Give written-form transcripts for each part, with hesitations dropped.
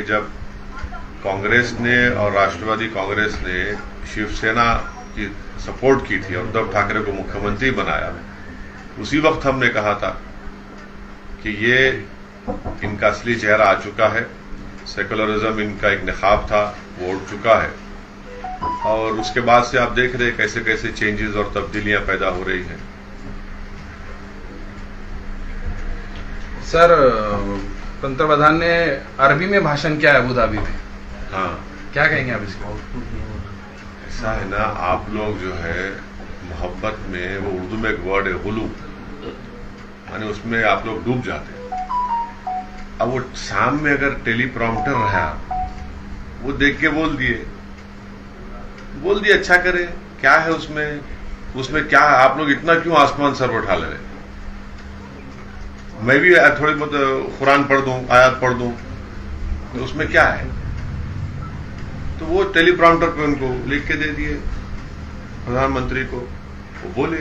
जब कांग्रेस ने और राष्ट्रवादी कांग्रेस ने शिवसेना की सपोर्ट की थी और उद्धव ठाकरे को मुख्यमंत्री बनाया, उसी वक्त हमने कहा था कि ये इनका असली चेहरा आ चुका है, सेकुलरिज्म इनका एक निखाब था वो उठ चुका है। और उसके बाद से आप देख रहे हैं कैसे कैसे चेंजेस और तब्दीलियां पैदा हो रही हैं। सर, पंतप्रधान ने अरबी में भाषण किया है अबू धाबी में। हाँ, क्या कहेंगे आप इसको? ऐसा है ना, आप लोग जो है मोहब्बत में, वो उर्दू में एक वर्ड है गुलू, यानी उसमें आप लोग डूब जाते हैं। अब वो शाम में अगर टेलीप्रॉम्प्टर रहा, वो देख के बोल दिए अच्छा करे, क्या है उसमें क्या है? आप लोग इतना क्यों आसमान सर उठा ले रहे? मैं भी थोड़ी बहुत कुरान पढ़ दूं, आयत पढ़ दूं, तो उसमें क्या है? तो वो टेलीप्रॉम्प्टर पे उनको लिख के दे दिए प्रधानमंत्री को, वो बोले।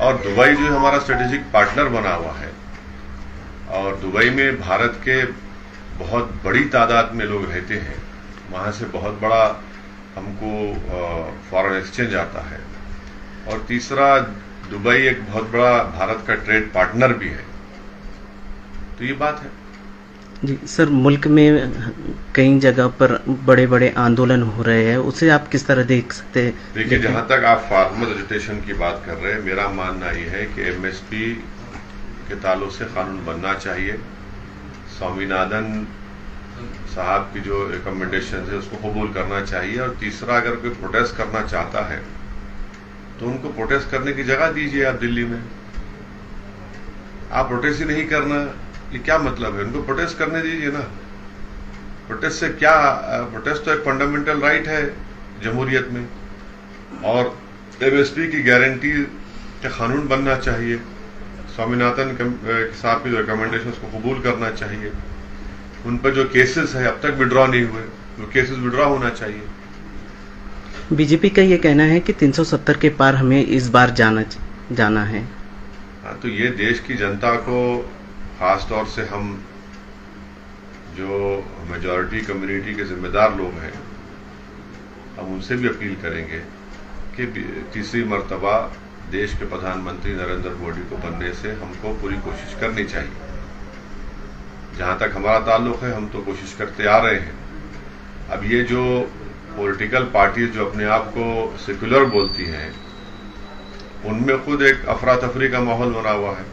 और दुबई जो हमारा स्ट्रेटेजिक पार्टनर बना हुआ है, और दुबई में भारत के बहुत बड़ी तादाद में लोग रहते हैं, वहां से बहुत बड़ा हमको फॉरेन एक्सचेंज आता है। और तीसरा, दुबई एक बहुत बड़ा भारत का ट्रेड पार्टनर भी है। तो ये बात है जी। सर, मुल्क में कई जगह पर बड़े बड़े आंदोलन हो रहे हैं, उसे आप किस तरह देख सकते हैं? देखिए, जहां तक आप फार्मर एजुटेशन की बात कर रहे हैं, मेरा मानना यह है कि एमएसपी के ताल्लुक से कानून बनना चाहिए। स्वामीनाथन साहब की जो रिकमेंडेशन है उसको कबूल करना चाहिए। और तीसरा, अगर कोई प्रोटेस्ट करना चाहता है तो उनको प्रोटेस्ट करने की जगह दीजिए। आप दिल्ली में आप प्रोटेस्ट ही नहीं करना, ये क्या मतलब है? उनको प्रोटेस्ट करने दीजिए ना। प्रोटेस्ट से क्या? प्रोटेस्ट तो एक फंडामेंटल राइट है जमहूरियत में। और एमएसपी की गारंटी का कानून बनना चाहिए। स्वामीनाथन साहब की जो रिकमेंडेशन उसको कबूल करना चाहिए। उन पर जो केसेस है अब तक विड्रॉ नहीं हुए, वो केसेस विड्रॉ होना चाहिए। बीजेपी का ये कहना है कि 370 के पार हमें इस बार जाना है। हाँ, तो ये देश की जनता को, खास तौर से हम जो मेजॉरिटी कम्युनिटी के जिम्मेदार लोग हैं, हम उनसे भी अपील करेंगे कि तीसरी मर्तबा देश के प्रधानमंत्री नरेंद्र मोदी को बनने से हमको पूरी कोशिश करनी चाहिए। जहां तक हमारा ताल्लुक है, हम तो कोशिश करते आ रहे हैं। अब ये जो पॉलिटिकल पार्टीज जो अपने आप को सेक्युलर बोलती हैं, उनमें खुद एक अफरा तफरी का माहौल बना हुआ है।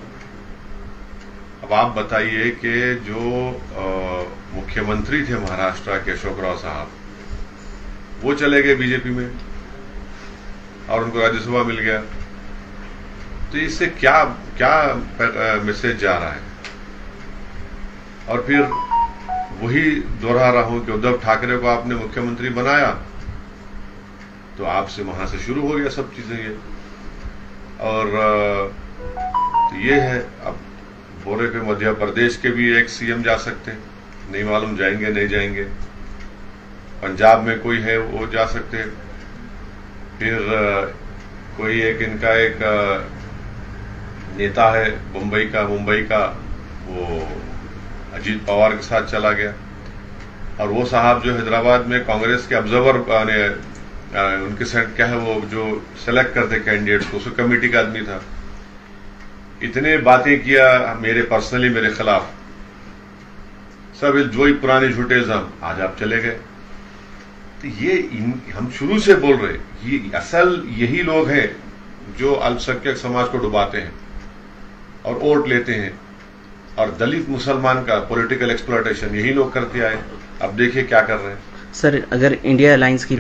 अब आप बताइए कि जो मुख्यमंत्री थे महाराष्ट्र के अशोक राव साहब, वो चले गए बीजेपी में और उनको राज्यसभा मिल गया। तो इससे क्या मैसेज जा रहा है? और फिर वही दोहरा रहा हूं कि उद्धव ठाकरे को आपने मुख्यमंत्री बनाया तो आपसे वहां से शुरू हो गया सब चीजें ये। और तो ये है, अब बोले कि मध्य प्रदेश के भी एक सीएम जा सकते हैं, नहीं मालूम जाएंगे नहीं जाएंगे। पंजाब में कोई है वो जा सकते हैं। फिर कोई एक इनका एक नेता है मुंबई का, वो अजीत पवार के साथ चला गया। और वो साहब जो हैदराबाद में कांग्रेस के ऑब्जर्वर उनके साथ क्या है, वो जो सेलेक्ट करते कैंडिडेट्स को, उसको कमेटी का आदमी था। इतने बातें किया मेरे पर्सनली मेरे खिलाफ, सब जो ही पुराने झूठे इल्जाम, आज आप चले गए। तो ये हम शुरू से बोल रहे, ये असल यही लोग हैं जो अल्पसंख्यक समाज को डुबाते हैं और वोट लेते हैं। और दलित मुसलमान का पॉलिटिकल एक्सप्लॉयटेशन यही लोग करते आए। अब देखिए क्या कर रहे हैं। सर, अगर इंडिया अलायंस की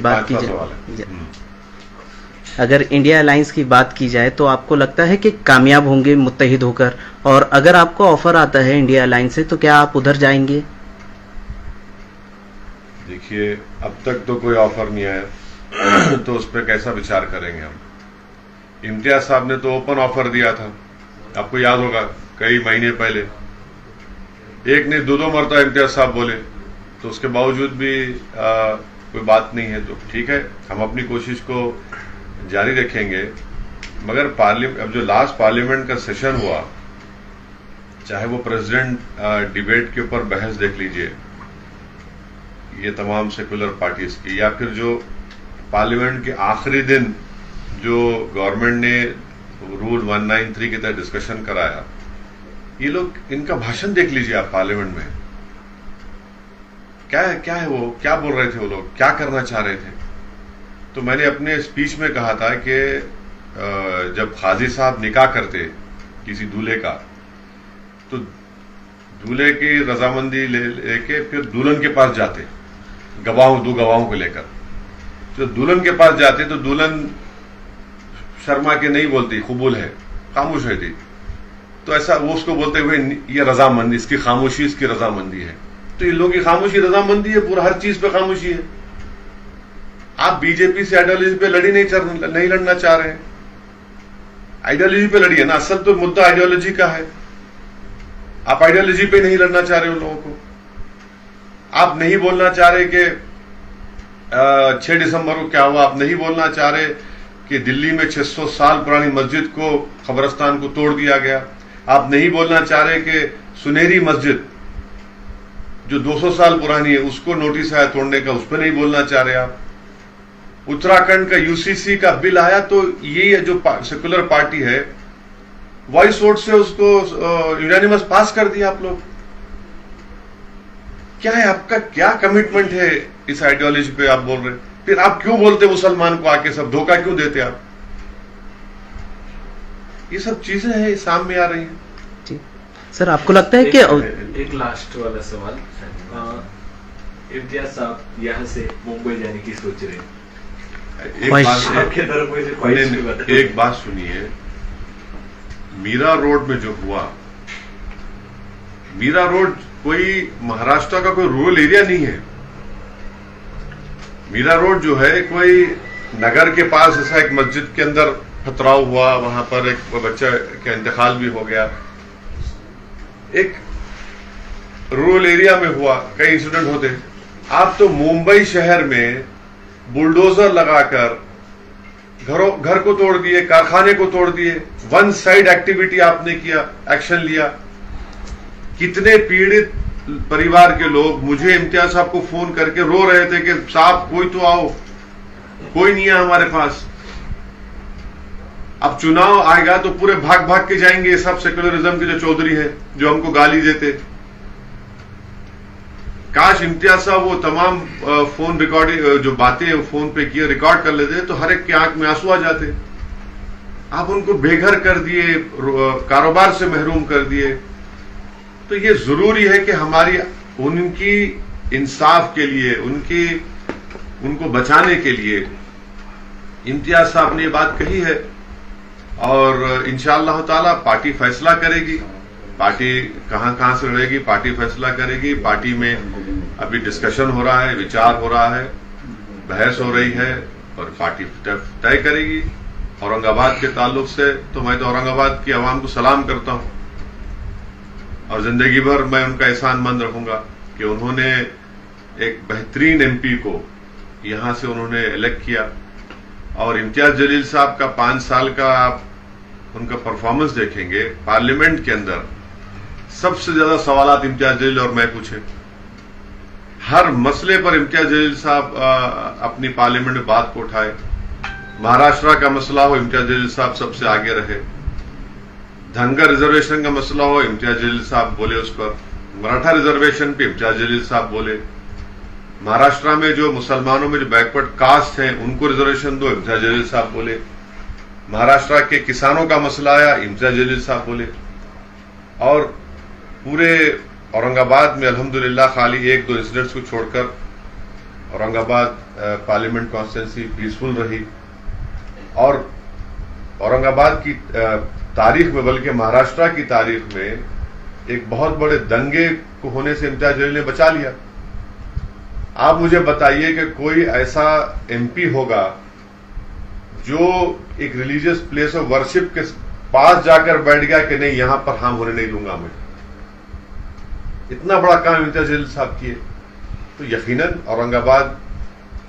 बात की जाए तो आपको लगता है कि कामयाब होंगे मुत्तहिद होकर? और अगर आपको ऑफर आता है इंडिया अलायंस से तो क्या आप उधर जाएंगे? देखिए, अब तक तो कोई ऑफर नहीं आया तो उस पर कैसा विचार करेंगे हम। इम्तियाज साहब ने तो ओपन ऑफर दिया था, आपको याद होगा, कई महीने पहले। एक ने दो मरतबा इम्तियाज साहब बोले, तो उसके बावजूद भी कोई बात नहीं है। तो ठीक है, हम अपनी कोशिश को जारी रखेंगे। मगर अब जो लास्ट पार्लियामेंट का सेशन हुआ, चाहे वो प्रेसिडेंट डिबेट के ऊपर बहस देख लीजिए, ये तमाम सेकुलर पार्टीज की, या फिर जो पार्लियामेंट के आखिरी दिन जो गवर्नमेंट ने रूल 193 के तहत डिस्कशन कराया, ये लोग, इनका भाषण देख लीजिए आप पार्लियामेंट में। क्या है वो, क्या बोल रहे थे वो लोग, क्या करना चाह रहे थे। तो मैंने अपने स्पीच में कहा था कि जब काजी साहब निकाह करते किसी दूल्हे का, तो दूल्हे की रजामंदी लेके फिर दुल्हन के पास जाते, दो गवाहों को लेकर। तो दुल्हन के पास जाते तो दुल्हन शर्मा के नहीं बोलती, कबूल है, खामोश रहती। तो ऐसा वो उसको बोलते हुए, ये रजामंदी, इसकी खामोशी इसकी रजामंदी है। तो इन लोगों की खामोशी रजामंदी है, पूरा हर चीज पे खामोशी है। आप बीजेपी से आइडियोलॉजी पे नहीं लड़ना चाह रहे हैं, आइडियोलॉजी पे लड़िए ना, असल तो मुद्दा आइडियोलॉजी का है। आप आइडियोलॉजी पे नहीं लड़ना चाह रहे उन लोगों को। आप नहीं बोलना चाह रहे कि 6 दिसंबर को क्या हुआ, आप नहीं बोलना चाह रहे कि दिल्ली में 600 साल पुरानी मस्जिद को, कब्रिस्तान को तोड़ दिया गया। आप नहीं बोलना चाह रहे कि सुनहरी मस्जिद जो 200 साल पुरानी है उसको नोटिस आया तोड़ने का, उस पर नहीं बोलना चाह रहे आप। उत्तराखंड का यूसीसी का बिल आया तो ये जो सेकुलर पार्टी है, वॉइस वोट से उसको यूनानिमस पास कर दिया आप लोग। क्या है आपका, क्या कमिटमेंट है इस आइडियोलॉजी पे आप बोल रहे हैं? फिर आप क्यों बोलते मुसलमान को आके सब धोखा क्यों देते आप? ये सब चीजें हैं सामने आ रही हैं। जी सर, आपको लगता है कि एक लास्ट वाला सवाल, इम्तियाज साहब यहाँ से मुंबई जाने की सोच रहे हैं, एक बात सुनिए, मीरा रोड में जो हुआ, मीरा रोड कोई महाराष्ट्र का कोई रूरल एरिया नहीं है। मीरा रोड जो है कोई नगर के पास ऐसा एक मस्जिद के अंदर पथराव हुआ, वहां पर एक बच्चा का इंतकाल भी हो गया। एक रूरल एरिया में हुआ, कई इंसिडेंट होते। आप तो मुंबई शहर में बुलडोजर लगाकर घर को तोड़ दिए, कारखाने को तोड़ दिए। वन साइड एक्टिविटी आपने किया, एक्शन लिया। कितने पीड़ित परिवार के लोग मुझे इम्तियाज साहब को फोन करके रो रहे थे कि साहब कोई तो आओ, कोई नहीं है हमारे पास। अब चुनाव आएगा तो पूरे भाग भाग के जाएंगे ये सब सेक्युलरिज्म के जो चौधरी है, जो हमको गाली देते। काश इम्तियाज साहब वो तमाम फोन रिकॉर्डिंग जो बातें फोन पे किए रिकॉर्ड कर लेते तो हर एक की आंख में आंसू आ जाते। आप उनको बेघर कर दिए, कारोबार से महरूम कर दिए। तो ये जरूरी है कि हमारी उनकी इंसाफ के लिए, उनको बचाने के लिए इम्तियाज साहब ने ये बात कही है और इंशाअल्लाह ताला पार्टी फैसला करेगी। पार्टी कहां से लड़ेगी, पार्टी फैसला करेगी। पार्टी में अभी डिस्कशन हो रहा है, विचार हो रहा है, बहस हो रही है और पार्टी तय करेगी। औरंगाबाद के ताल्लुक से तो मैं तो औरंगाबाद की आवाम को सलाम करता हूं और जिंदगी भर मैं उनका एहसानमंद रहूंगा कि उन्होंने एक बेहतरीन एमपी को यहां से उन्होंने इलेक्ट किया। और इम्तियाज जलील साहब का 5 साल का आप उनका परफॉर्मेंस देखेंगे पार्लियामेंट के अंदर, सबसे ज्यादा सवालात इम्तियाज जलील और मैं पूछे। हर मसले पर इम्तियाज जलील साहब अपनी पार्लियामेंट में बात को उठाए। महाराष्ट्र का मसला हो, इम्तियाज जलील साहब सबसे आगे रहे। धनगर रिजर्वेशन का मसला हो, इम्तियाज जलील साहब बोले उस पर। मराठा रिजर्वेशन पे इम्तियाज जलील साहब बोले। महाराष्ट्र में जो मुसलमानों में जो बैकवर्ड कास्ट हैं उनको रिजर्वेशन दो, इम्तियाज जलील साहब बोले। महाराष्ट्र के किसानों का मसला आया, इम्तियाज जलील साहब बोले। और पूरे औरंगाबाद में अल्हम्दुलिल्लाह खाली 1-2 इंसिडेंट्स को छोड़कर औरंगाबाद पार्लियामेंट कॉन्स्टिट्यूंसी पीसफुल रही। और औरंगाबाद की तारीख में, बल्कि महाराष्ट्र की तारीख में एक बहुत बड़े दंगे को होने से इम्तियाज जलील ने बचा लिया। आप मुझे बताइए कि कोई ऐसा एमपी होगा जो एक रिलीजियस प्लेस ऑफ वर्शिप के पास जाकर बैठ गया कि नहीं यहां पर हम होने नहीं दूंगा मैं। इतना बड़ा काम इम्तियाज जलील साहब किए। तो यकीनन औरंगाबाद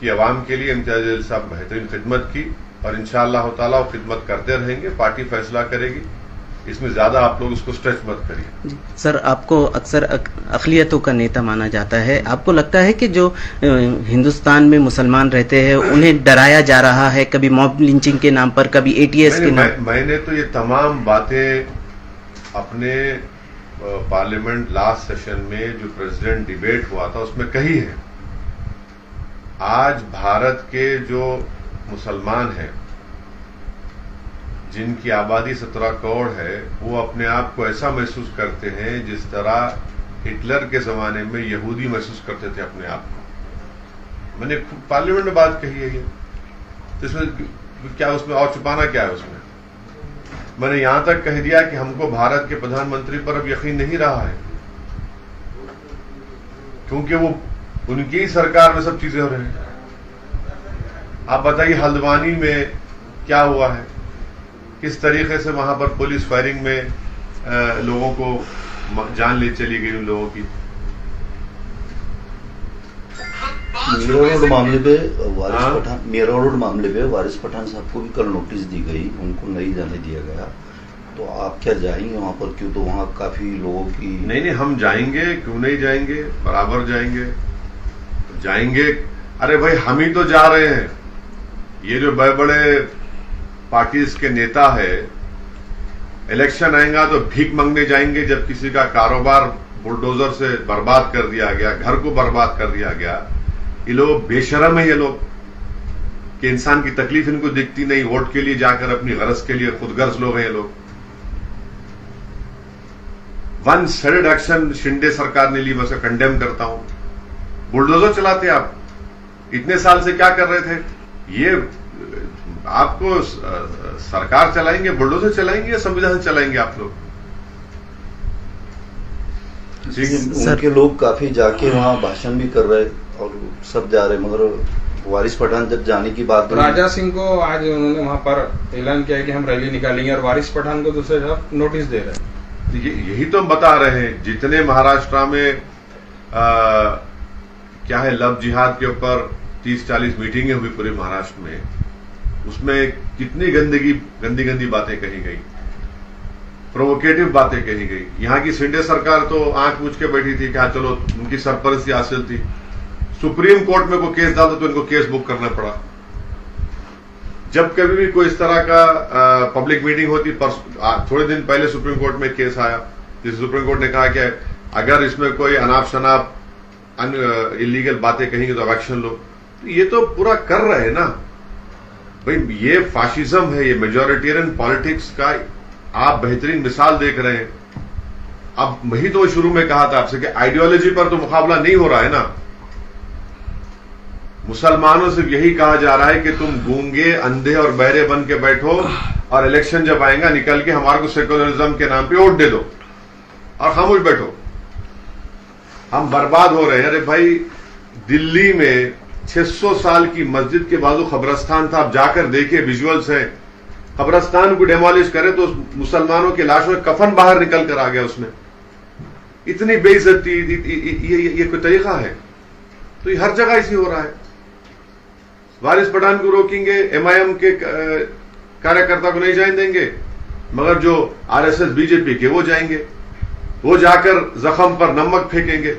की आवाम के लिए इम्तियाज जलील साहब बेहतरीन खिदमत की और इंशाअल्लाह ताला वो खिदमत करते रहेंगे। पार्टी फैसला करेगी। इसमें ज्यादा आप लोग उसको स्ट्रेच मत करिए। जी। सर, आपको अक्सर अक़लियतों का नेता माना जाता है। आपको लगता है कि जो हिंदुस्तान में मुसलमान रहते हैं उन्हें डराया जा रहा है, कभी मॉब लिंचिंग के नाम पर, कभी एटीएस के नाम? मैंने तो ये तमाम बातें अपने पार्लियामेंट लास्ट सेशन में जो प्रेसिडेंट डिबेट हुआ था उसमें कही है। आज भारत के जो मुसलमान हैं जिनकी आबादी 17 करोड़ है, वो अपने आप को ऐसा महसूस करते हैं जिस तरह हिटलर के जमाने में यहूदी महसूस करते थे अपने आप को। मैंने पार्लियामेंट में बात कही है ये, तो इसमें क्या, उसमें और छुपाना क्या है उसमें? मैंने यहां तक कह दिया कि हमको भारत के प्रधानमंत्री पर अब यकीन नहीं रहा है, क्योंकि वो उनकी ही सरकार में सब चीजें हो रही हैं। आप बताइए हल्द्वानी में क्या हुआ है, किस तरीके से वहां पर पुलिस फायरिंग में लोगों को जान ले चली गई उन लोगों की। मीरा रोड मामले पे वारिस पठान साहब को भी कल नोटिस दी गई, उनको नहीं जाने दिया गया, तो आप क्या जाएंगे वहां पर? क्यों, तो वहां काफी लोगों की। नहीं, हम जाएंगे, क्यों नहीं जाएंगे, बराबर जाएंगे। अरे भाई, हम ही तो जा रहे हैं। ये जो बड़े बड़े पार्टीज के नेता है, इलेक्शन आएगा तो भीख मांगने जाएंगे, जब किसी का कारोबार बुलडोजर से बर्बाद कर दिया गया, घर को बर्बाद कर दिया गया। ये लोग बेशरम है, ये लोग कि इंसान की तकलीफ इनको दिखती नहीं, वोट के लिए जाकर अपनी गरज के लिए खुदगर्ज लोग हैं ये लोग। वन साइडेड एक्शन शिंदे सरकार ने ली, मैं उसे कंडेम करता हूं। बुलडोजर चलाते आप, इतने साल से क्या कर रहे थे? ये आपको सरकार चलाएंगे, बुलडोजर चलाएंगे या संविधान चलाएंगे आप लोग? उनके लोग काफी जाके वहाँ भाषण भी कर रहे और सब जा रहे, मगर वारिस पठान जब जाने की बात, राजा सिंह को आज उन्होंने वहां पर ऐलान किया कि हम रैली निकालेंगे, और वारिस पठान को दूसरे तरफ नोटिस दे रहे हैं। यही तो हम बता रहे हैं। जितने महाराष्ट्र में क्या है, लव जिहाद के ऊपर 30-40 मीटिंगें हुई पूरे महाराष्ट्र में, उसमें कितनी गंदी बातें कही गई, प्रोवोकेटिव बातें कही गई। यहां की शिंदे सरकार तो आंख मूंद के बैठी थी कि हाँ चलो, उनकी सरपरस्ती हासिल थी। सुप्रीम कोर्ट में कोई केस डालता तो इनको केस बुक करना पड़ा। जब कभी भी कोई इस तरह का पब्लिक मीटिंग होती, थोड़े दिन पहले सुप्रीम कोर्ट में केस आया, जिस सुप्रीम कोर्ट ने कहा कि अगर इसमें कोई अनाप शनाप इलीगल बातें कहेंगे तो एक्शन लो। ये तो पूरा कर रहे हैं ना भाई, ये फाशिज्म है, ये मेजोरिटेरियन पॉलिटिक्स का आप बेहतरीन मिसाल देख रहे हैं। अब वही तो शुरू में कहा था आपसे कि आइडियोलॉजी पर तो मुकाबला नहीं हो रहा है ना। मुसलमानों से यही कहा जा रहा है कि तुम गूंगे, अंधे और बहरे बन के बैठो, और इलेक्शन जब आएगा निकल के हमारे को सेकुलरिज्म के नाम पे वोट दे दो और खामोश बैठो। हम बर्बाद हो रहे हैं। अरे भाई, दिल्ली में 600 साल की मस्जिद के बाजू कब्रस्तान था, आप जाकर देखिए, विजुअल्स हैं। कब्रस्तान को डेमोलिश करे तो मुसलमानों की लाशों में कफन बाहर निकल कर आ गया उसमें। इतनी बेइज्जती, ये कोई तरीका है? तो ये हर जगह ऐसी हो रहा है। वारिस पठान को रोकेंगे, एमआईएम के कार्यकर्ता को नहीं जाने देंगे, मगर जो आरएसएस बीजेपी के वो जाएंगे, वो जाकर जख्म पर नमक फेंकेंगे।